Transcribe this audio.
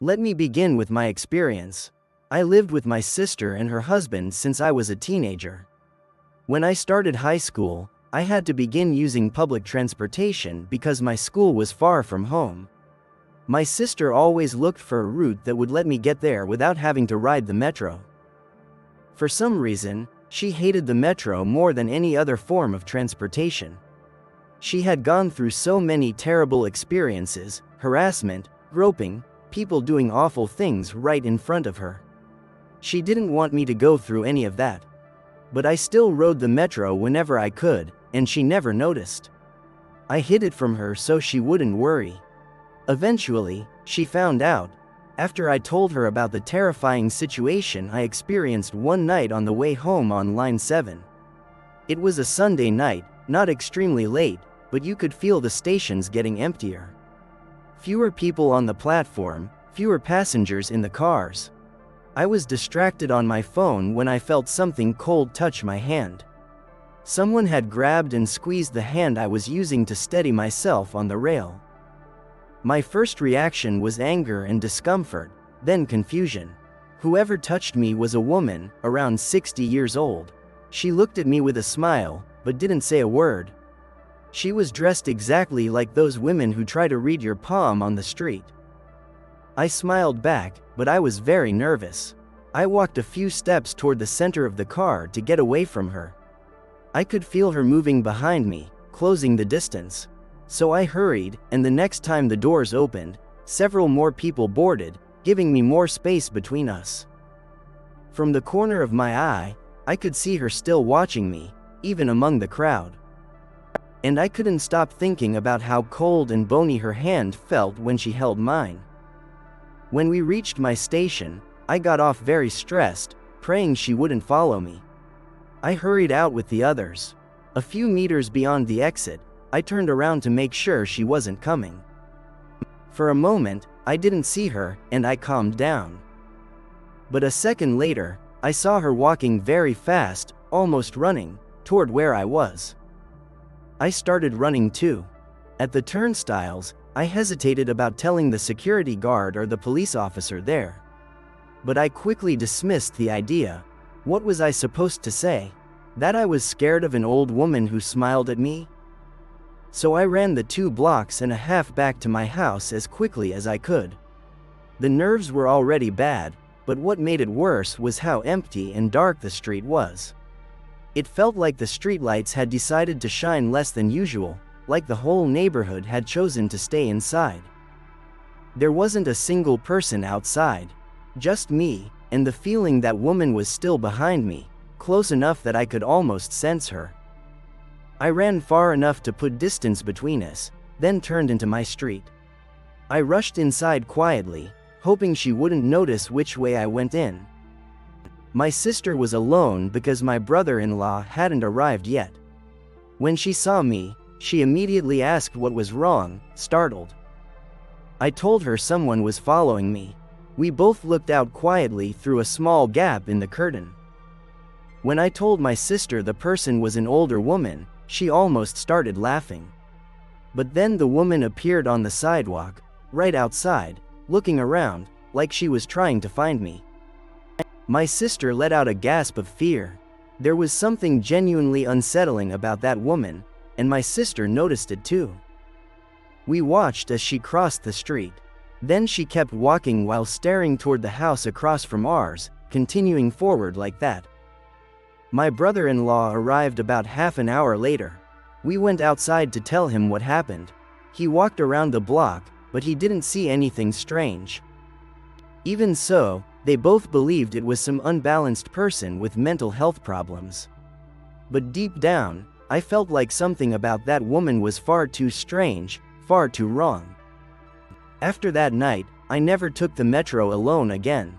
Let me begin with my experience. I lived with my sister and her husband since I was a teenager. When I started high school, I had to begin using public transportation because my school was far from home. My sister always looked for a route that would let me get there without having to ride the metro. For some reason, she hated the metro more than any other form of transportation. She had gone through so many terrible experiences: harassment, groping, people doing awful things right in front of her. She didn't want me to go through any of that. But I still rode the metro whenever I could, and she never noticed. I hid it from her so she wouldn't worry. Eventually, she found out, after I told her about the terrifying situation I experienced one night on the way home on Line 7. It was a Sunday night, not extremely late, but you could feel the stations getting emptier. Fewer people on the platform, fewer passengers in the cars. I was distracted on my phone when I felt something cold touch my hand. Someone had grabbed and squeezed the hand I was using to steady myself on the rail. My first reaction was anger and discomfort, then confusion. Whoever touched me was a woman, around 60 years old. She looked at me with a smile, but didn't say a word. She was dressed exactly like those women who try to read your palm on the street. I smiled back, but I was very nervous. I walked a few steps toward the center of the car to get away from her. I could feel her moving behind me, closing the distance. So I hurried, and the next time the doors opened, several more people boarded, giving me more space between us. From the corner of my eye, I could see her still watching me, even among the crowd. And I couldn't stop thinking about how cold and bony her hand felt when she held mine. When we reached my station, I got off very stressed, praying she wouldn't follow me. I hurried out with the others. A few meters beyond the exit, I turned around to make sure she wasn't coming. For a moment, I didn't see her, and I calmed down. But a second later, I saw her walking very fast, almost running, toward where I was. I started running too. At the turnstiles, I hesitated about telling the security guard or the police officer there. But I quickly dismissed the idea. What was I supposed to say? That I was scared of an old woman who smiled at me? So I ran the 2.5 blocks back to my house as quickly as I could. The nerves were already bad, but what made it worse was how empty and dark the street was. It felt like the streetlights had decided to shine less than usual, like the whole neighborhood had chosen to stay inside. There wasn't a single person outside, just me, and the feeling that woman was still behind me, close enough that I could almost sense her. I ran far enough to put distance between us, then turned into my street. I rushed inside quietly, hoping she wouldn't notice which way I went in. My sister was alone because my brother-in-law hadn't arrived yet. When she saw me, she immediately asked what was wrong, startled. I told her someone was following me. We both looked out quietly through a small gap in the curtain. When I told my sister the person was an older woman, she almost started laughing. But then the woman appeared on the sidewalk, right outside, looking around, like she was trying to find me. My sister let out a gasp of fear. There was something genuinely unsettling about that woman, and my sister noticed it too. We watched as she crossed the street. Then she kept walking while staring toward the house across from ours, continuing forward like that. My brother-in-law arrived about half an hour later. We went outside to tell him what happened. He walked around the block, but he didn't see anything strange. Even so, they both believed it was some unbalanced person with mental health problems. But deep down, I felt like something about that woman was far too strange, far too wrong. After that night, I never took the metro alone again.